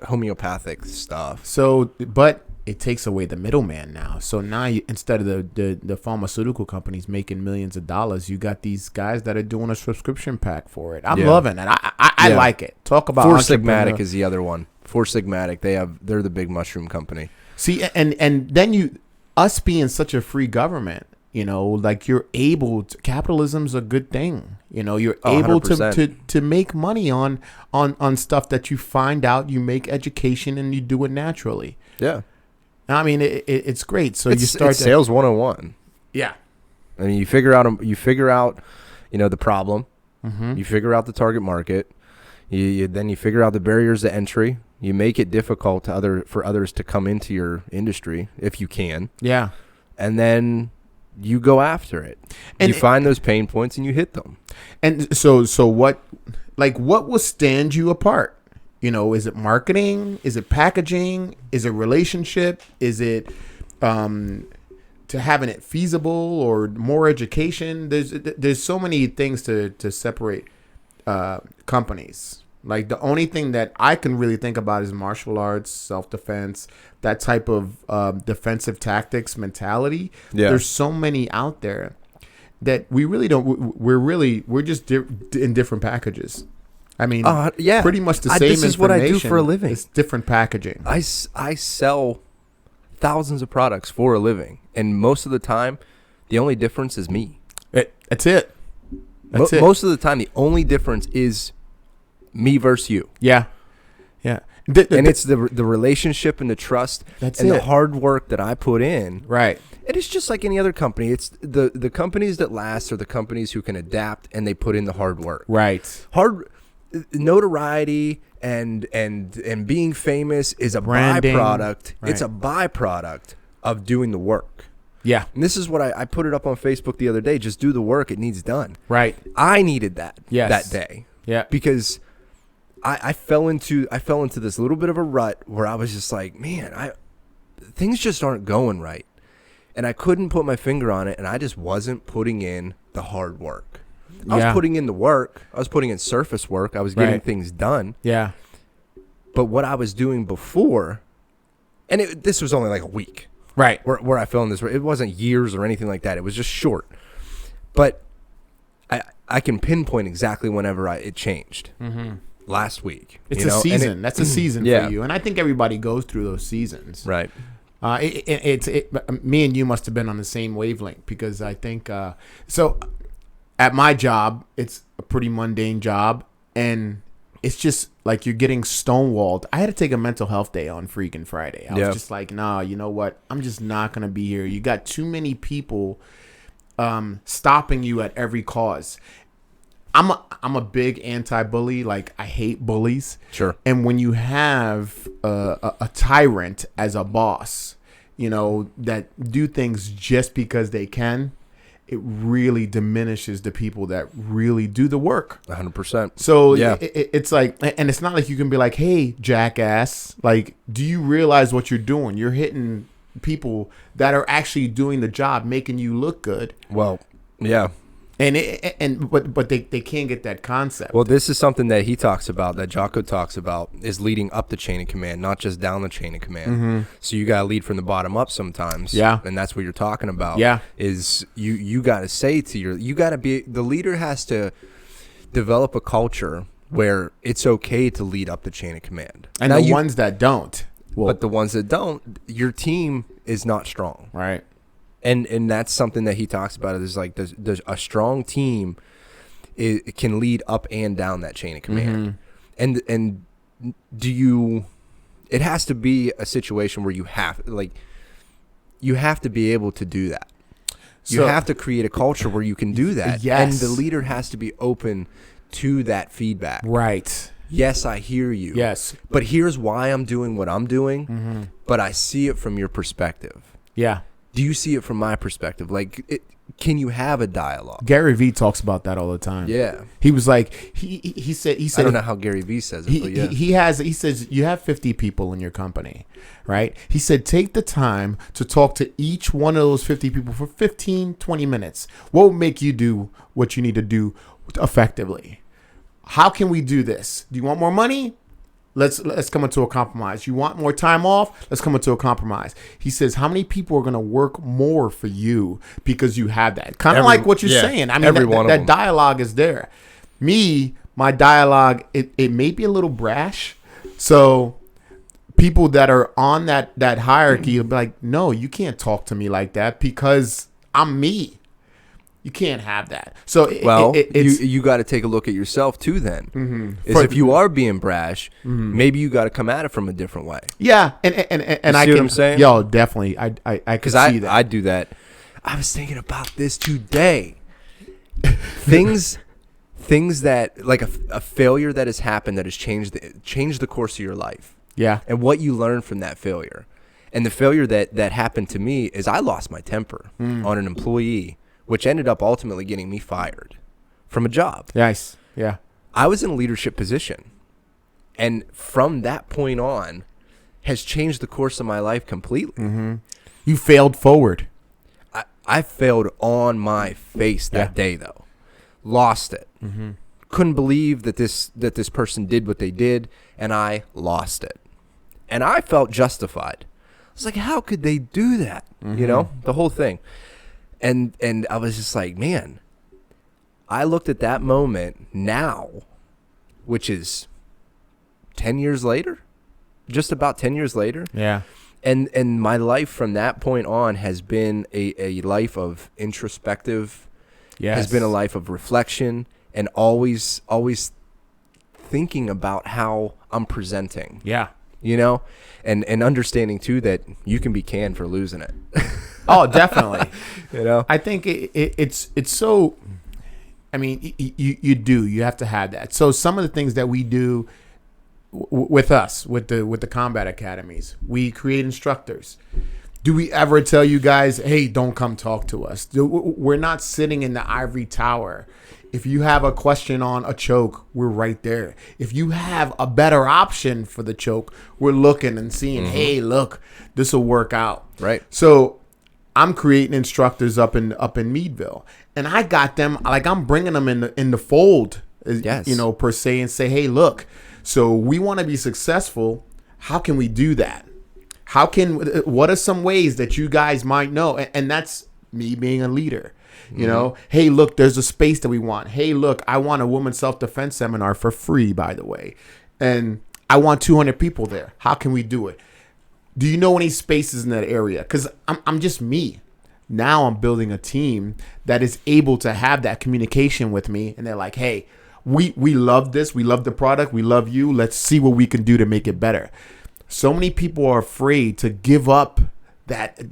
homeopathic stuff. So, but it takes away the middleman now. So now instead of the pharmaceutical companies making millions of dollars, you got these guys that are doing a subscription pack for it. I'm loving it. I like it. Talk about Four Sigmatic is the other one. Four Sigmatic, they're the big mushroom company. See, and then us being such a free government, like you're able to, capitalism's a good thing. You're able 100%. to make money on stuff that you find out, you make education and you do it naturally. Yeah. I mean, it's great. So it's sales 101. Yeah. I mean, you figure out, the problem. Mm-hmm. You figure out the target market. Then you figure out the barriers to entry. You make it difficult for others to come into your industry if you can. Yeah. And then you go after it. And you find those pain points and you hit them. And so what will stand you apart? Is it marketing? Is it packaging? Is it relationship? Is it to having it feasible or more education? There's so many things to separate companies. Like the only thing that I can really think about is martial arts, self-defense, that type of defensive tactics mentality. Yeah. There's so many out there that we really don't. We're just in different packages. I mean, pretty much the same. This is what I do for a living. It's different packaging. I sell thousands of products for a living, and most of the time, the only difference is me. That's it. Most of the time, the only difference is me versus you. Yeah. And it's the relationship and the trust the hard work that I put in. Right. And it's just like any other company. It's the companies that last are the companies who can adapt and they put in the hard work. Right. Notoriety and being famous is a branding. byproduct. Right. It's a byproduct of doing the work. Yeah. And this is what I put it up on Facebook the other day. Just do the work. It needs done. Right. I needed that Yes. that day. Yeah. Because I fell into this little bit of a rut where I was just like, man, things just aren't going right. And I couldn't put my finger on it, and I just wasn't putting in the hard work. I was putting in the work. I was putting in surface work. I was getting things done. Yeah. But what I was doing before, and this was only like a week. Right. Where I fell in this. It wasn't years or anything like that. It was just short. But I can pinpoint exactly whenever it changed. Mm-hmm. Last week. It's a season. That's a season for you. And I think everybody goes through those seasons. Right. Me and you must have been on the same wavelength because I think so at my job, it's a pretty mundane job and it's just like you're getting stonewalled. I had to take a mental health day on freaking Friday. I was just like, nah, you know what? I'm just not going to be here. You got too many people stopping you at every cause. I'm a big anti-bully. Like I hate bullies. Sure. And when you have a tyrant as a boss, that do things just because they can, it really diminishes the people that really do the work. 100%. So it's like, and it's not like you can be like, hey, jackass, like, do you realize what you're doing? You're hitting people that are actually doing the job, making you look good. Well, yeah. But they can't get that concept. Well, this is something that he talks about, that Jocko talks about, is leading up the chain of command, not just down the chain of command. Mm-hmm. So you got to lead from the bottom up sometimes. Yeah. And that's what you're talking about. Yeah. Is you got to say you got to be, the leader has to develop a culture where it's okay to lead up the chain of command. And now ones that don't. But the ones that don't, your team is not strong. Right. And that's something that he talks about. Is like there's a strong team it can lead up and down that chain of command. Mm-hmm. And it has to be a situation where you have to be able to do that. You have to create a culture where you can do that. Yes. And the leader has to be open to that feedback. Right. Yes, I hear you. Yes. But here's why I'm doing what I'm doing. Mm-hmm. But I see it from your perspective. Yeah. Do you see it from my perspective? Like, can you have a dialogue? Gary Vee talks about that all the time. Yeah. He was like, he said, I don't know how Gary Vee says it, but yeah. He says, you have 50 people in your company, right? He said, take the time to talk to each one of those 50 people for 15, 20 minutes. What will make you do what you need to do effectively? How can we do this? Do you want more money? Let's come into a compromise. You want more time off? Let's come into a compromise. He says, how many people are going to work more for you because you have that? Kind of like what you're saying. I mean, that dialogue is there. My dialogue, it may be a little brash. So people that are on that hierarchy will be like, no, you can't talk to me like that because I'm me. You can't have that. So you got to take a look at yourself too. Then, if you are being brash, maybe you got to come at it from a different way. Yeah, and I can. What I'm saying? Yo, definitely, I can see that. I do that. I was thinking about this today. things that like a failure that has happened that has changed the course of your life. Yeah, and what you learn from that failure, and the failure that happened to me is I lost my temper on an employee, which ended up ultimately getting me fired from a job. Nice. Yeah. I was in a leadership position. And from that point on, has changed the course of my life completely. Mm-hmm. You failed forward. I failed on my face that day, though. Lost it. Mm-hmm. Couldn't believe that this person did what they did, and I lost it. And I felt justified. I was like, how could they do that? Mm-hmm. You know, the whole thing. And I was just like, man, I looked at that moment now, which is 10 years later, just about 10 years later. Yeah. And my life from that point on has been a life of introspective, has been a life of reflection, and always thinking about how I'm presenting. Yeah. You know, and understanding too that you can be canned for losing it. Oh, definitely. You know, I think it's so. I mean, you have to have that. So some of the things that we do with us, with the combat academies, we create instructors. Do we ever tell you guys, hey, don't come talk to us? We're not sitting in the ivory tower. If you have a question on a choke, we're right there. If you have a better option for the choke, we're looking and seeing, hey, look, this will work out. Right. So I'm creating instructors up in Meadville, and I got them, like I'm bringing them in the fold, per se, and say, hey, look, so we want to be successful. How can we do that? What are some ways that you guys might know? And that's me being a leader. You know, hey, look, there's a space that we want. Hey, look, I want a women's self-defense seminar for free, by the way. And I want 200 people there. How can we do it? Do you know any spaces in that area? Because I'm just me. Now I'm building a team that is able to have that communication with me. And they're like, hey, we love this. We love the product. We love you. Let's see what we can do to make it better. So many people are afraid to give up that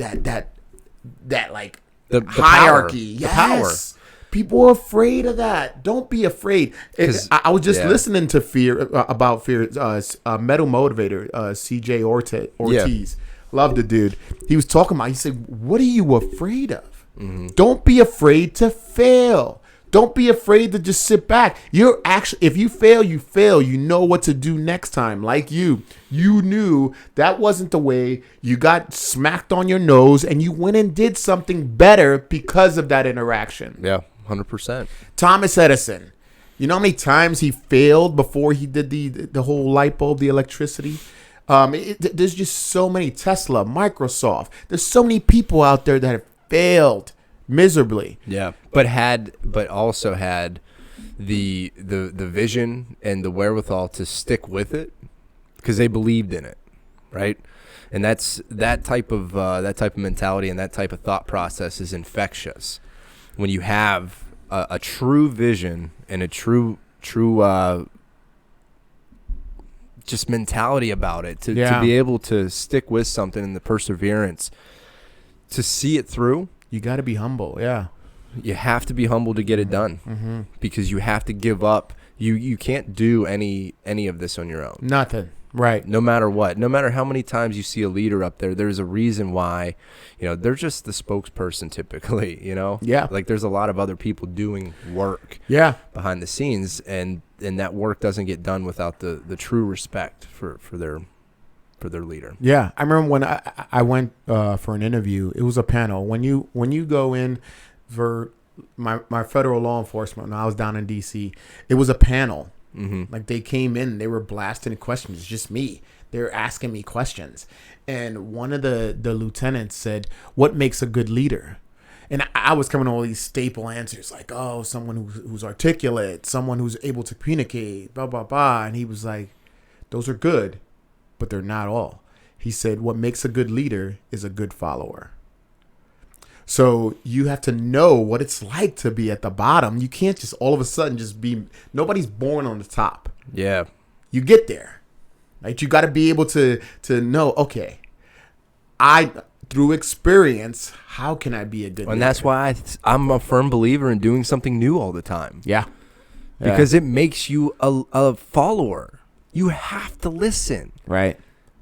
like, the hierarchy, the power. People are afraid of that. Don't be afraid. I was just listening to about fear. Metal Motivator, CJ Ortiz, loved the dude. He was talking about. He said, "What are you afraid of? Don't be afraid to fail. Don't be afraid to just sit back. If you fail, you fail. You know what to do next time. Like you knew that wasn't the way. You got smacked on your nose, and you went and did something better because of that interaction. Yeah, 100%. Thomas Edison. You know how many times he failed before he did the whole light bulb, the electricity? There's just so many. Tesla, Microsoft. There's so many people out there that have failed miserably. Yeah, but also had the vision and the wherewithal to stick with it because they believed in it, right? And that's that type of mentality and that type of thought process is infectious. When you have a true vision and a true just mentality about it, to be able to stick with something and the perseverance to see it through. You got to be humble, yeah. You have to be humble to get it done because you have to give up. You can't do any of this on your own. Nothing, right. No matter what. No matter how many times you see a leader up there, there's a reason why, they're just the spokesperson typically, Yeah. Like there's a lot of other people doing work behind the scenes, and that work doesn't get done without the true respect for their leader. Yeah, I remember when I went for an interview. It was a panel. When you go in for my federal law enforcement, when I was down in D.C., it was a panel, Like they came in, they were blasting questions. It's just me. They're asking me questions. And one of the lieutenants said, "What makes a good leader?" And I was coming to all these staple answers like, "Oh, someone who's articulate, someone who's able to communicate, blah, blah, blah." And he was like, "Those are good, but they're not all." He said, "What makes a good leader is a good follower." So you have to know what it's like to be at the bottom. You can't just all of a sudden just be, nobody's born on the top. Yeah. You get there. Right? You got to be able to know, okay, through experience, how can I be a good leader? And that's why I'm a firm believer in doing something new all the time. Yeah. Because it makes you a follower. You have to listen. Right.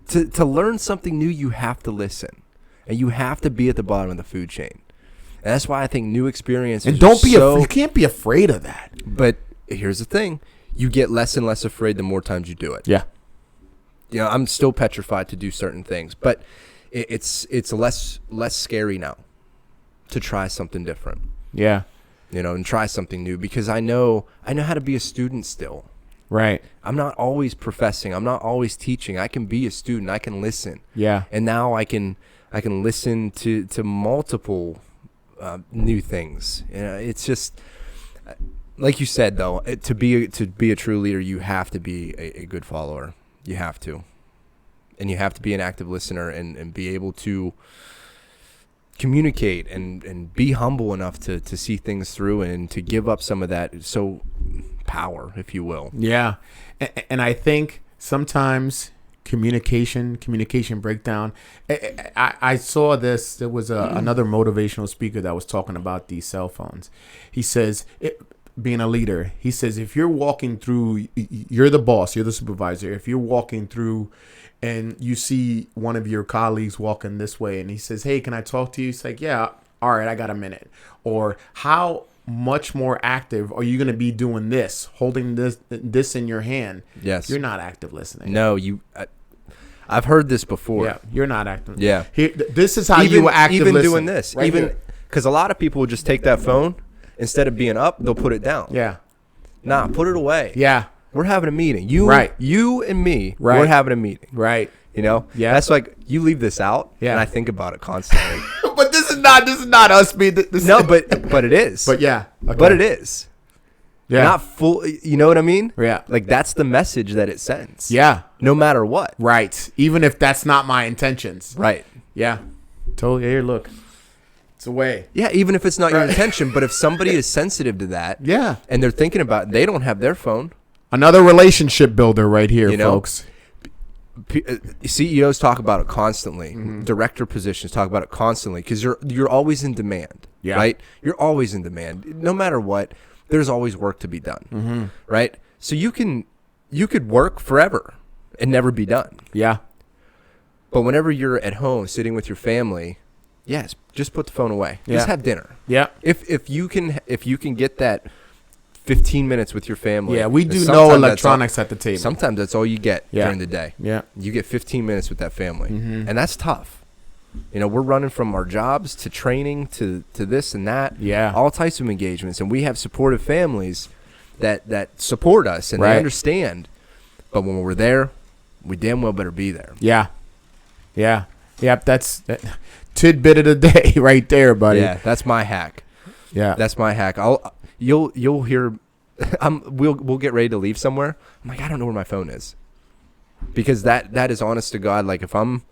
To learn something new, you have to listen. And you have to be at the bottom of the food chain. And that's why I think new experiences and don't be you can't be afraid of that. But here's the thing. You get less and less afraid the more times you do it. Yeah. You know, I'm still petrified to do certain things, but it's less scary now to try something different. Yeah. You know, and try something new because I know how to be a student still. Right. I'm not always professing. I'm not always teaching. I can be a student. I can listen. Yeah. And now I can listen to multiple new things. You know, it's just like you said though. To be a true leader, you have to be a good follower. You have to, and you have to be an active listener and be able to communicate and be humble enough to see things through and to give up some of that power, if you will. Yeah. And I think sometimes communication breakdown. I saw this. There was another motivational speaker that was talking about these cell phones. He says, being a leader, he says, if you're walking through, you're the boss, you're the supervisor. If you're walking through and you see one of your colleagues walking this way and he says, "Hey, can I talk to you?" It's like, "Yeah, all right, I got a minute." Or how much more active are you going to be doing this, holding this in your hand? Yes. You're not active listening. No, I've heard this before. Yeah, you're not active. Yeah. This is how you active even listen. doing this. Right even because a lot of people will just take that phone, instead of being up, they'll put it down. Yeah. Nah, put it away. Yeah. We're having a meeting. You and me, Right. we're having a meeting. Right. You know? Yeah. That's like, you leave this out, Yeah. and I think about it constantly. But this is not us being No, but it is. But yeah. Okay. But it is. Yeah. Not full, you know what I mean? Yeah. Like, that's the message that it sends. Yeah. No matter what. Right. Even if that's not my intentions. Right. Yeah. Totally. Here, look. It's a way. Yeah, even if it's not your intention, but if somebody is sensitive to that, Yeah. and they're thinking about it, they don't have their phone. Another relationship builder right here, You know? folks. CEOs talk about it constantly. Mm-hmm. Director positions talk about it constantly because you're always in demand. Yeah. Right? You're always in demand. No matter what, there's always work to be done. Mm-hmm. Right? So you could work forever and never be done. Yeah. But whenever you're at home sitting with your family, yes, just put the phone away. Yeah. Just have dinner. Yeah. If you can get that 15 minutes with your family. Yeah, we do sometimes no that's electronics at the table. Sometimes that's all you get Yeah. during the day. Yeah. You get 15 minutes with that family. Mhm. And that's tough. You know, we're running from our jobs to training to this and that. Yeah. All types of engagements. And we have supportive families that support us and Right. they understand. But when we're there, we damn well better be there. Yeah. Yeah. Yep. That's tidbit of the day right there, buddy. Yeah, that's my hack. Yeah. That's my hack. You'll hear we'll get ready to leave somewhere. I'm like, I don't know where my phone is. Because that is honest to God, like if I'm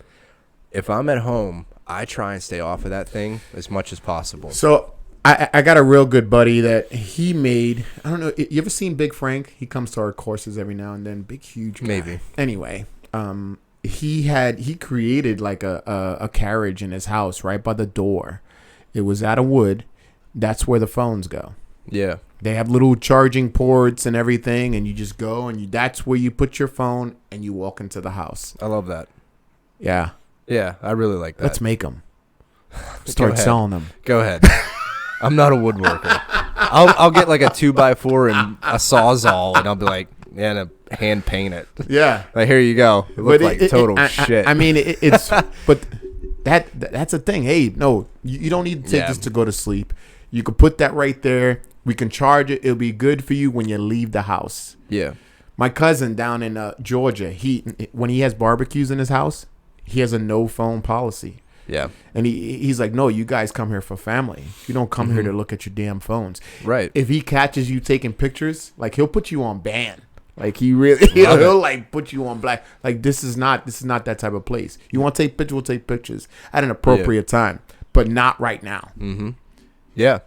at home, I try and stay off of that thing as much as possible. So I got a real good buddy that he made. I don't know. You ever seen Big Frank? He comes to our courses every now and then. Big, huge guy. Maybe. Anyway, he created like a carriage in his house right by the door. It was out of wood. That's where the phones go. Yeah. They have little charging ports and everything, and you just go and that's where you put your phone and you walk into the house. I love that. Yeah. Yeah, I really like that. Let's make them. Start selling them. Go ahead. I'm not a woodworker. I'll get like a 2x4 and a Sawzall, and I'll be like, yeah, and a hand paint it. Yeah. Like, here you go. It looks like total shit. I mean, it's but that's a thing. Hey, no, you don't need to take this to go to sleep. You could put that right there. We can charge it. It'll be good for you when you leave the house. Yeah. My cousin down in Georgia, when he has barbecues in his house, he has a no phone policy. Yeah. And he's like, no, you guys come here for family. You don't come here to look at your damn phones. Right. If he catches you taking pictures, like he'll put you on ban. Like he'll like put you on black. Like this is not that type of place. You want to take pictures, we'll take pictures at an appropriate time, but not right now. Mm-hmm. Yeah.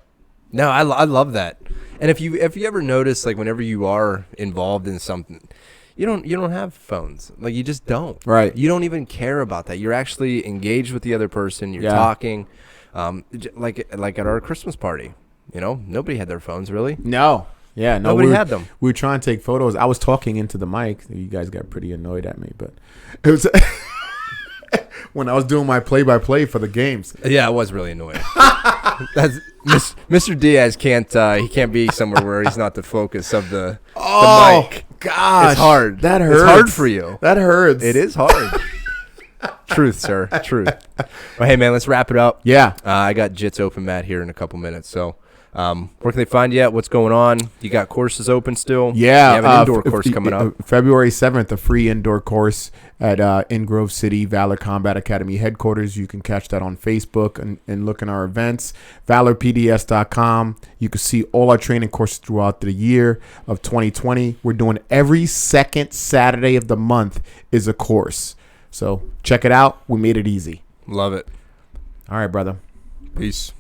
No, I love that. And if you ever notice, like whenever you are involved in something, you don't have phones. Like you just don't. Right. You don't even care about that. You're actually engaged with the other person. You're talking. Like at our Christmas party, nobody had their phones really. No. Yeah, no, nobody had them. We were trying to take photos. I was talking into the mic. You guys got pretty annoyed at me, but it was when I was doing my play-by-play for the games. Yeah, I was really annoyed. That's Mr. Diaz can't be somewhere where he's not the focus of the mic. Gosh, it's hard. That hurts. It's hard for you. That hurts. It is hard. Truth, sir. Truth. Well, hey man, let's wrap it up. Yeah. I got Jits Open Mat here in a couple minutes, so. Where can they find you at? What's going on? You got courses open still? Yeah. You have an indoor course coming up. February 7th, a free indoor course at in Grove City, Valor Combat Academy headquarters. You can catch that on Facebook and look in our events. ValorPDS.com. You can see all our training courses throughout the year of 2020. We're doing every second Saturday of the month is a course. So check it out. We made it easy. Love it. All right, brother. Peace.